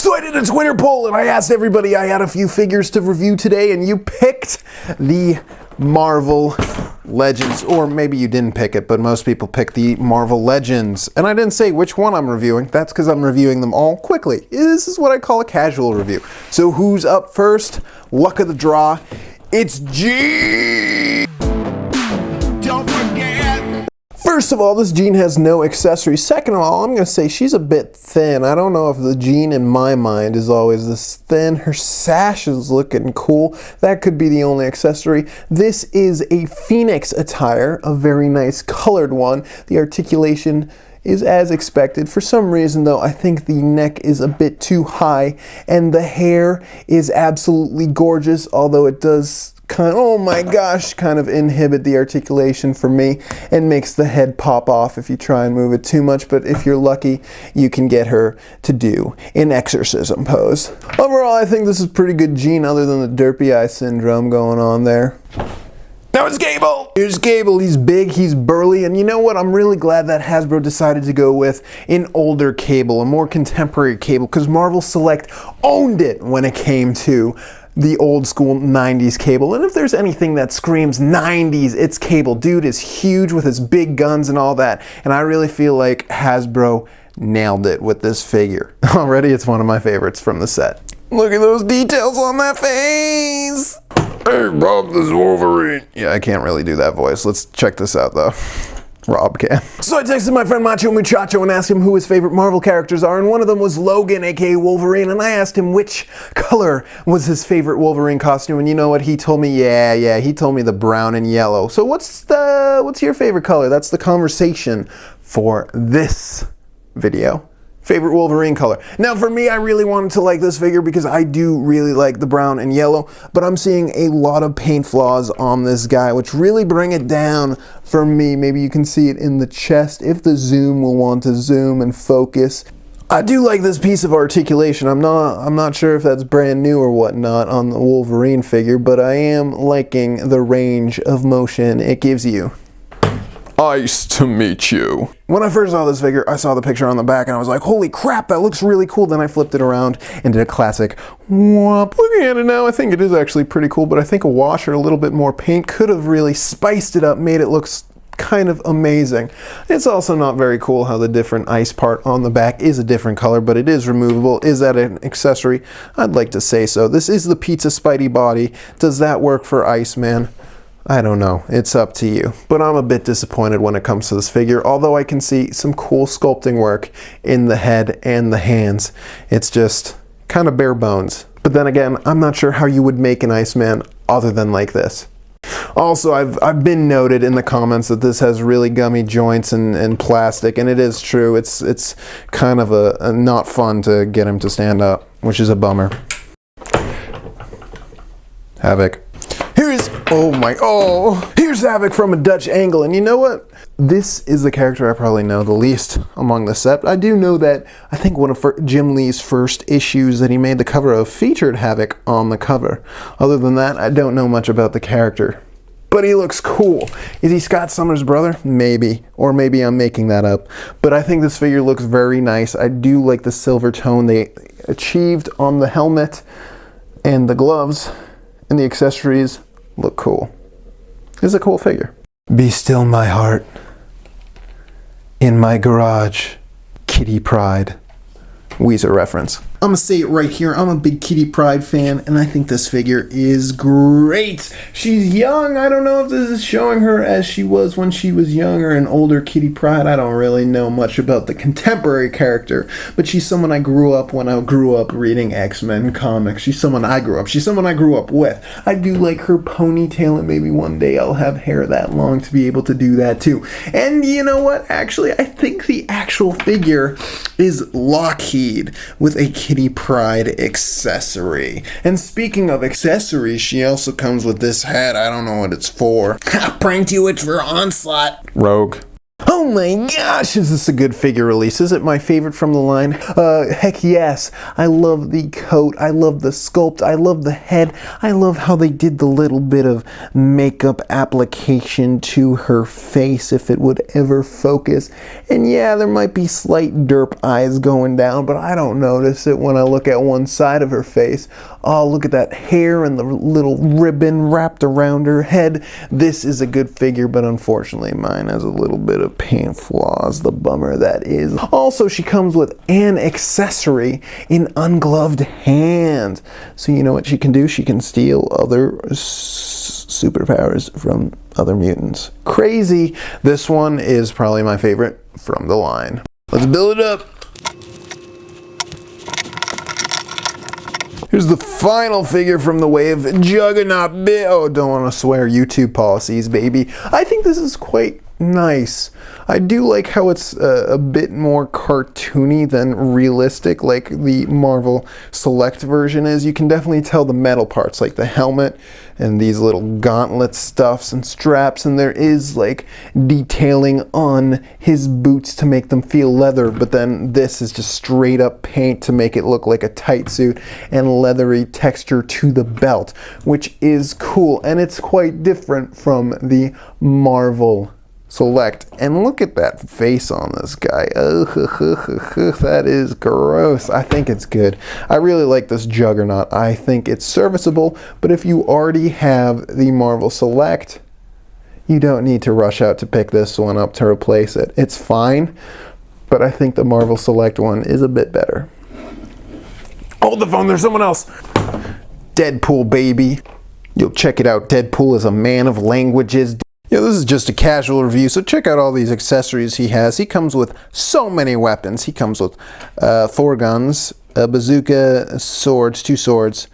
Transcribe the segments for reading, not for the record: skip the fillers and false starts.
So I did a Twitter poll and I asked everybody, I had a few figures to review today, and you picked the Marvel Legends, or maybe you didn't pick it, but most people picked the Marvel Legends. And I didn't say which one I'm reviewing. That's because I'm reviewing them all quickly. This is what I call a casual review. So who's up first? Luck of the draw. It's Jean! Don't forget! First of all, this Jean has no accessories. Second of all, I'm going to say she's a bit thin. I don't know if the Jean in my mind is always this thin. Her sash is looking cool. That could be the only accessory. This is a Phoenix attire, a very nice colored one. The articulation is as expected. For some reason though, I think the neck is a bit too high, and the hair is absolutely gorgeous, although it does oh my gosh, kind of inhibit the articulation for me and makes the head pop off if you try and move it too much. But if you're lucky, you can get her to do an exorcism pose. Overall, I think this is pretty good Jean, other than the derpy eye syndrome going on there. Now it's Cable! Here's Cable. He's big, he's burly, and you know what? I'm really glad that Hasbro decided to go with an older Cable, a more contemporary Cable, because Marvel Select owned it when it came to the old school 90s Cable. And if there's anything that screams 90s, it's Cable. Dude is huge with his big guns and all that, and I really feel like Hasbro nailed it with this figure. Already it's one of my favorites from the set. Look at those details on that face! Hey Rob, this is Wolverine. Yeah, I can't really do that voice. Let's check this out though. Rob can. So I texted my friend Macho Muchacho and asked him who his favorite Marvel characters are, and one of them was Logan, aka Wolverine, and I asked him which color was his favorite Wolverine costume, and you know what he told me? Yeah, he told me the brown and yellow. So what's your favorite color? That's the conversation for this video. Favorite Wolverine color. Now for me, I really wanted to like this figure because I do really like the brown and yellow, but I'm seeing a lot of paint flaws on this guy, which really bring it down for me. Maybe you can see it in the chest if the zoom will want to zoom and focus. I do like this piece of articulation. I'm not sure if that's brand new or whatnot on the Wolverine figure, but I am liking the range of motion it gives you. Nice to meet you. When I first saw this figure, I saw the picture on the back and I was like, holy crap, that looks really cool. Then I flipped it around and did a classic whomp. Looking at it now, I think it is actually pretty cool, but I think a wash or a little bit more paint could have really spiced it up, made it look kind of amazing. It's also not very cool how the different ice part on the back is a different color, but it is removable. Is that an accessory? I'd like to say so. This is the Pizza Spidey body. Does that work for Iceman? I don't know, it's up to you. But I'm a bit disappointed when it comes to this figure, although I can see some cool sculpting work in the head and the hands. It's just kind of bare bones. But then again, I'm not sure how you would make an Iceman other than like this. Also, I've been noted in the comments that this has really gummy joints and plastic, and it is true. It's kind of a not fun to get him to stand up, which is a bummer. Havok. Here's Havok from a Dutch angle, and you know what? This is the character I probably know the least among the set. I do know that I think one of Jim Lee's first issues that he made the cover of featured Havok on the cover. Other than that, I don't know much about the character. But he looks cool. Is he Scott Summers' brother? Maybe. Or maybe I'm making that up. But I think this figure looks very nice. I do like the silver tone they achieved on the helmet and the gloves. And the accessories look cool. It's a cool figure. Be still my heart. In my garage. Kitty Pryde. Weezer reference. I'm gonna say it right here. I'm a big Kitty Pryde fan, and I think this figure is great. She's young. I don't know if this is showing her as she was when she was younger, an older Kitty Pryde. I don't really know much about the contemporary character, but she's someone I grew up when I grew up reading X-Men comics. She's someone I grew up. She's someone I grew up with. I do like her ponytail, and maybe one day I'll have hair that long to be able to do that too. And you know what? Actually, I think the actual figure is Lockheed with a Kitty Pryde accessory. And speaking of accessories, she also comes with this hat. I don't know what it's for. I pranked you, it's for Onslaught. Rogue. Oh my gosh, is this a good figure release? Is it my favorite from the line? Heck yes. I love the coat. I love the sculpt. I love the head. I love how they did the little bit of makeup application to her face, if it would ever focus. And yeah, there might be slight derp eyes going down, but I don't notice it when I look at one side of her face. Oh, look at that hair and the little ribbon wrapped around her head. This is a good figure, but unfortunately mine has a little bit of paint flaws. The bummer that is. Also, she comes with an accessory in ungloved hands. So you know what she can do? She can steal other superpowers from other mutants. Crazy. This one is probably my favorite from the line. Let's build it up. Here's the final figure from the wave, Juggernaut. Oh, don't want to swear, YouTube policies, baby. I think this is quite nice. I do like how it's a bit more cartoony than realistic, like the Marvel Select version is. You can definitely tell the metal parts, like the helmet and these little gauntlet stuffs and straps, and there is like detailing on his boots to make them feel leather, but then this is just straight up paint to make it look like a tight suit and leathery texture to the belt, which is cool, and it's quite different from the Marvel Select. And look at that face on this guy. That is gross. I think it's good. I really like this Juggernaut. I think it's serviceable, but if you already have the Marvel Select, you don't need to rush out to pick this one up to replace it. It's fine, but I think the Marvel Select one is a bit better. Hold the phone, there's someone else. Deadpool, baby. You'll check it out. Deadpool is a man of languages. Yeah, this is just a casual review, so check out all these accessories he has. He comes with so many weapons. He comes with 4 guns, a bazooka, swords, 2 swords,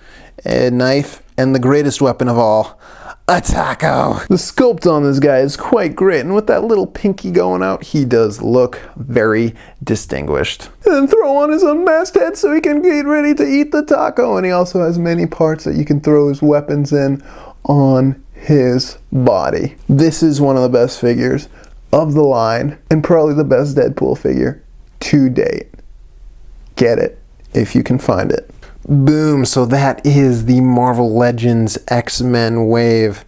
a knife, and the greatest weapon of all, a taco. The sculpt on this guy is quite great, and with that little pinky going out, he does look very distinguished. And then throw on his unmasked head so he can get ready to eat the taco, and he also has many parts that you can throw his weapons in on his body. This is one of the best figures of the line, and probably the best Deadpool figure to date. Get it if you can find it. Boom, so that is the Marvel Legends X-Men wave.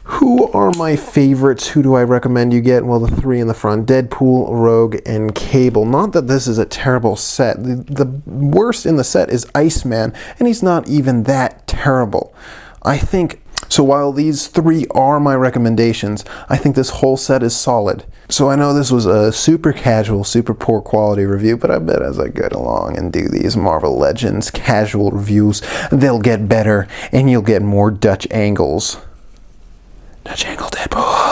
Who are my favorites? Who do I recommend you get? Well, the 3 in the front, Deadpool, Rogue, and Cable. Not that this is a terrible set. The worst in the set is Iceman, and he's not even that terrible. I think, so while these 3 are my recommendations, I think this whole set is solid. So I know this was a super casual, super poor quality review, but I bet as I get along and do these Marvel Legends casual reviews, they'll get better and you'll get more Dutch angles. Dutch angle Deadpool.